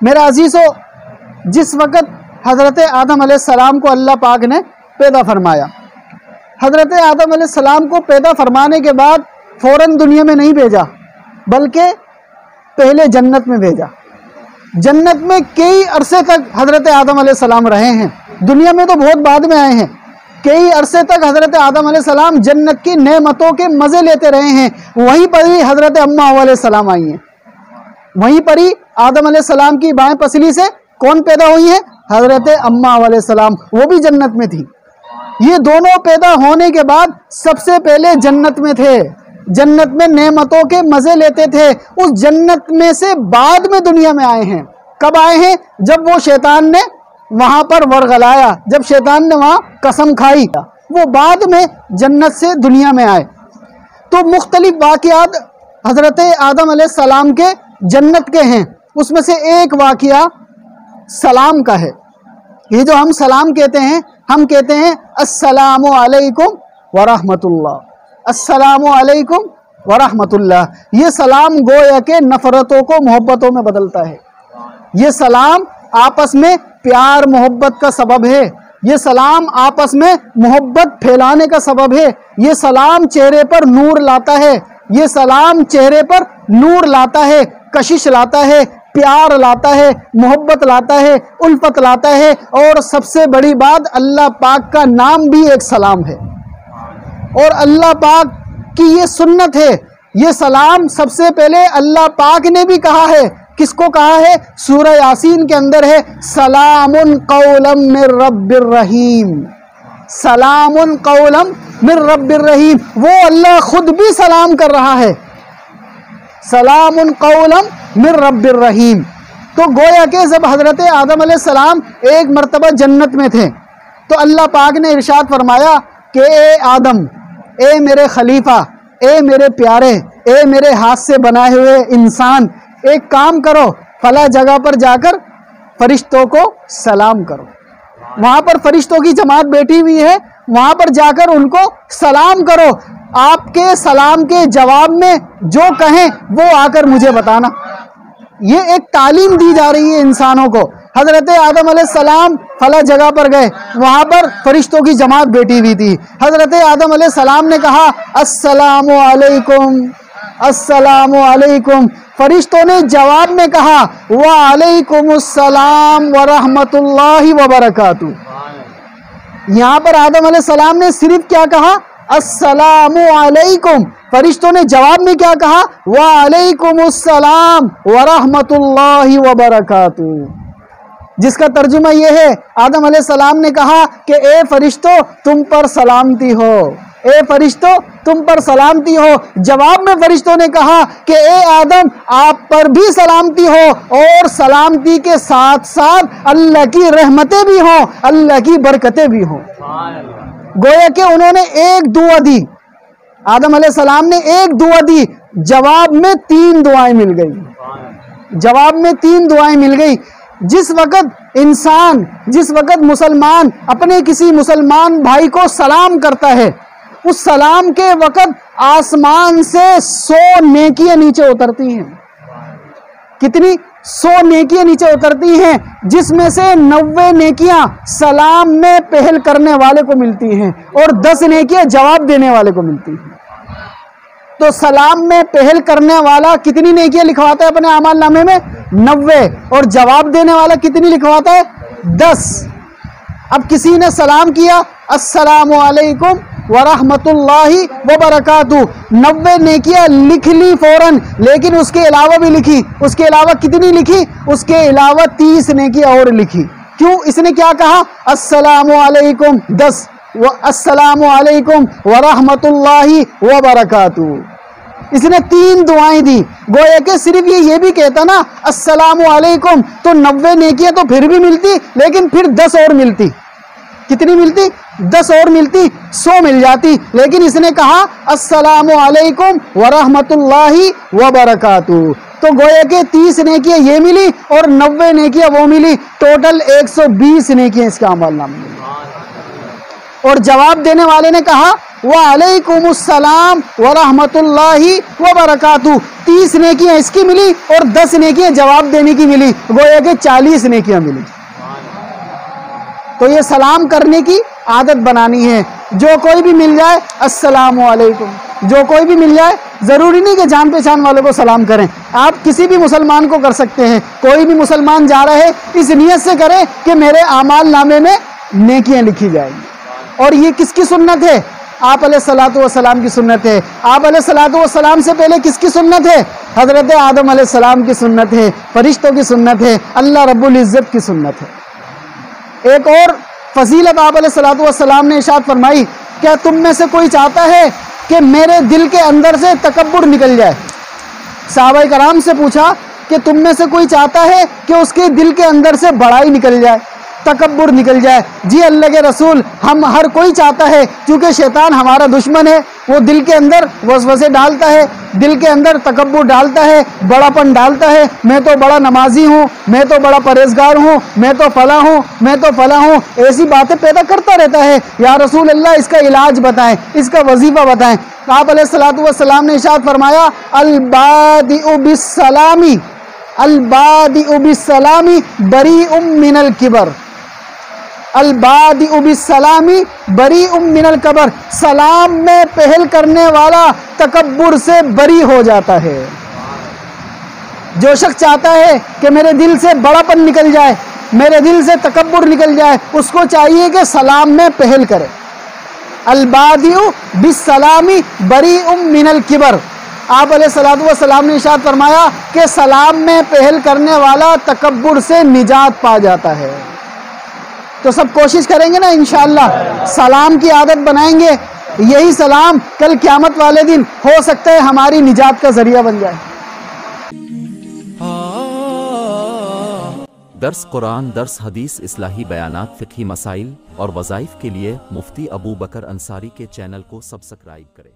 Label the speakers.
Speaker 1: میرا عزیزو، جس وقت حضرت آدم علیہ السلام کو اللہ پاک نے پیدا فرمایا، حضرت آدم علیہ السلام کو پیدا فرمانے کے بعد فوراً دنیا میں نہیں بھیجا، بلکہ پہلے جنت میں بھیجا۔ جنت میں کئی عرصے تک حضرت آدم علیہ السلام رہے ہیں، دنیا میں تو بہت بعد میں آئے ہیں۔ کئی عرصے تک حضرت آدم علیہ السلام جنت کی نعمتوں کے مزے لیتے رہے ہیں۔ وہیں پر ہی حضرت اماں حوا علیہ السلام آئی ہیں، وہیں پر ہی آدم علیہ السلام کی بائیں پسلی سے کون پیدا ہوئی ہے؟ حضرت اماں حوا علیہ السلام، وہ بھی جنت میں تھی۔ یہ دونوں پیدا ہونے کے بعد سب سے پہلے جنت میں تھے، جنت میں نعمتوں کے مزے لیتے تھے۔ اس جنت میں سے بعد میں دنیا میں آئے ہیں۔ کب آئے ہیں؟ جب وہ شیطان نے وہاں پر ورغلایا، جب شیطان نے وہاں قسم کھائی، وہ بعد میں جنت سے دنیا میں آئے۔ تو مختلف واقعات حضرت آدم علیہ السلام کے جنت کے ہیں، اس میں سے ایک واقعہ سلام کا ہے۔ یہ جو ہم سلام کہتے ہیں، ہم کہتے ہیں السلام علیکم ورحمۃ اللہ، السلام علیکم ورحمۃ اللہ۔ یہ سلام گویا کہ نفرتوں کو محبتوں میں بدلتا ہے۔ یہ سلام آپس میں پیار محبت کا سبب ہے، یہ سلام آپس میں محبت پھیلانے کا سبب ہے، یہ سلام چہرے پر نور لاتا ہے، یہ سلام چہرے پر نور لاتا ہے، کشش لاتا ہے، پیار لاتا ہے، محبت لاتا ہے، الفت لاتا ہے۔ اور سب سے بڑی بات، اللہ پاک کا نام بھی ایک سلام ہے، اور اللہ پاک کی یہ سنت ہے۔ یہ سلام سب سے پہلے اللہ پاک نے بھی کہا ہے۔ کس کو کہا ہے؟ سورہ یاسین کے اندر ہے، سلام قولا من رب الرحیم، سلام قولا من رب الرحیم۔ وہ اللہ خود بھی سلام کر رہا ہے، سلام قولا من رب الرحیم۔ تو گویا کہ جب حضرت آدم علیہ السلام ایک مرتبہ جنت میں تھے تو اللہ پاک نے ارشاد فرمایا کہ اے آدم، اے میرے خلیفہ، اے میرے پیارے، اے میرے ہاتھ سے بنائے ہوئے انسان، ایک کام کرو، فلاں جگہ پر جا کر فرشتوں کو سلام کرو۔ وہاں پر فرشتوں کی جماعت بیٹھی ہوئی ہے، وہاں پر جا کر ان کو سلام کرو۔ آپ کے سلام کے جواب میں جو کہیں وہ آ کر مجھے بتانا۔ یہ ایک تعلیم دی جا رہی ہے انسانوں کو۔ حضرت آدم علیہ السلام فلاں جگہ پر گئے، وہاں پر فرشتوں کی جماعت بیٹھی ہوئی تھی۔ حضرت آدم علیہ السلام نے کہا السلام علیکم، السلام علیکم۔ فرشتوں نے جواب میں کہا وعلیکم السلام ورحمۃ اللہ وبرکاتہ۔ یہاں پر آدم علیہ السلام نے صرف کیا کہا؟ السلام علیکم۔ فرشتوں نے جواب میں کیا کہا؟ وعلیکم السلام ورحمۃ اللہ وبرکاتہ، جس کا ترجمہ یہ ہے، آدم علیہ السلام نے کہا کہ اے فرشتوں تم پر سلامتی ہو، اے فرشتوں تم پر سلامتی ہو۔ جواب میں فرشتوں نے کہا کہ اے آدم آپ پر بھی سلامتی ہو، اور سلامتی کے ساتھ ساتھ اللہ کی رحمتیں بھی ہوں، اللہ کی برکتیں بھی ہوں۔ گویا کہ انہوں نے ایک دعا دی، آدم علیہ السلام نے ایک دعا دی، جواب میں 3 دعائیں مل گئی، جواب میں 3 دعائیں مل گئی۔ جس وقت انسان، جس وقت مسلمان اپنے کسی مسلمان بھائی کو سلام کرتا ہے، اس سلام کے وقت آسمان سے 100 نیکیاں نیچے اترتی ہیں۔ کتنی؟ 100 نیکیاں نیچے اترتی ہیں، جس میں سے 90 نیکیاں سلام میں پہل کرنے والے کو ملتی ہیں، اور 10 نیکیاں جواب دینے والے کو ملتی ہیں۔ تو سلام میں پہل کرنے والا کتنی نیکیاں لکھواتا ہے اپنے اعمال نامے میں؟ 90۔ اور جواب دینے والا کتنی لکھواتا ہے؟ 10۔ اب کسی نے سلام کیا السلام علیکم ورحمۃ اللہ وبرکاتہ، 90 نیکیاں لکھ لی فوراً، لیکن اس کے علاوہ بھی لکھی، اس کے علاوہ کتنی لکھی؟ اس کے علاوہ 30 نیکیاں اور لکھی۔ کیوں؟ اس نے کیا کہا؟ السلام علیکم 10، السلام علیکم ورحمۃ اللہ وبرکاتہ۔ اس نے 3 دعائیں دی۔ گویا کہ صرف یہ بھی کہتا نا السلام علیکم تو 90 نیکیاں تو پھر بھی ملتی، لیکن پھر 10 اور ملتی۔ کتنی ملتی؟ 10 اور ملتی، 100 مل جاتی۔ لیکن اس نے کہا السلام علیکم ورحمۃ اللہ وبرکاتہ، تو گویا کہ 30 نیکیاں یہ ملی اور 90 نیکیاں وہ ملی، ٹوٹل 120 نیکیاں اس کا عمل نامہ ملی۔ اور جواب دینے والے نے کہا وعلیکم السلام ورحمۃ اللہ وبرکاتہ. 30 نیکیاں اس کی ملی اور 10 نیکیاں جواب دینے کی ملی، گویا کہ 40 نیکیاں ملی. تو یہ سلام کرنے کی عادت بنانی ہے. جو کوئی بھی مل جائے السلام علیکم، جو کوئی بھی مل جائے. ضروری نہیں کہ جان پہچان والوں کو سلام کریں، آپ کسی بھی مسلمان کو کر سکتے ہیں. کوئی بھی مسلمان جا رہا ہے اس نیت سے کریں کہ میرے اعمال نامے میں نیکیاں لکھی جائیں گی. اور یہ کس کی سنت ہے؟ آپ علیہ الصلوۃ والسلام کی سنت ہے. آپ علیہ الصلوۃ والسلام سے پہلے کس کی سنت ہے؟ حضرت آدم علیہ السلام کی سنت ہے، فرشتوں کی سنت ہے، اللہ رب العزت کی سنت ہے. ایک اور فضیلت آپ علیہ الصلوۃ والسلام نے ارشاد فرمائی، کیا تم میں سے کوئی چاہتا ہے کہ میرے دل کے اندر سے تکبر نکل جائے؟ صحابہ کرام سے پوچھا کہ تم میں سے کوئی چاہتا ہے کہ اس کے دل کے اندر سے بڑائی نکل جائے، تکبر نکل جائے؟ جی اللہ کے رسول، ہم ہر کوئی چاہتا ہے، کیونکہ شیطان ہمارا دشمن ہے، وہ دل کے اندر وسوسے ڈالتا ہے، دل کے اندر تکبر ڈالتا ہے، بڑا پن ڈالتا ہے. میں تو بڑا نمازی ہوں، میں تو بڑا پرہیزگار ہوں، میں تو فلاں ہوں، میں تو فلاں ہوں، ایسی باتیں پیدا کرتا رہتا ہے. یا رسول اللہ اس کا علاج بتائیں، اس کا وظیفہ بتائیں. آپ علیہ الصلوۃ والسلام نے ارشاد فرمایا البادئ بالسلام، البادئ بالسلام بریء من الکبر، البادئ بالسلام بریء من الکبر. سلام میں پہل کرنے والا تکبر سے بری ہو جاتا ہے. جو شخص چاہتا ہے کہ میرے دل سے بڑا پن نکل جائے، میرے دل سے تکبر نکل جائے، اس کو چاہیے کہ سلام میں پہل کرے. البادئ بالسلام بریء من الکبر. آپ علیہ الصلوۃ والسلام نے ارشاد فرمایا کہ سلام میں پہل کرنے والا تکبر سے نجات پا جاتا ہے. تو سب کوشش کریں گے نا انشاءاللہ، سلام کی عادت بنائیں گے. یہی سلام کل قیامت والے دن ہو سکتا ہے ہماری نجات کا ذریعہ بن جائے.
Speaker 2: درس قرآن، درس حدیث، اصلاحی بیانات، فقہی مسائل اور وظائف کے لیے مفتی ابو بکر انصاری کے چینل کو سبسکرائب کریں.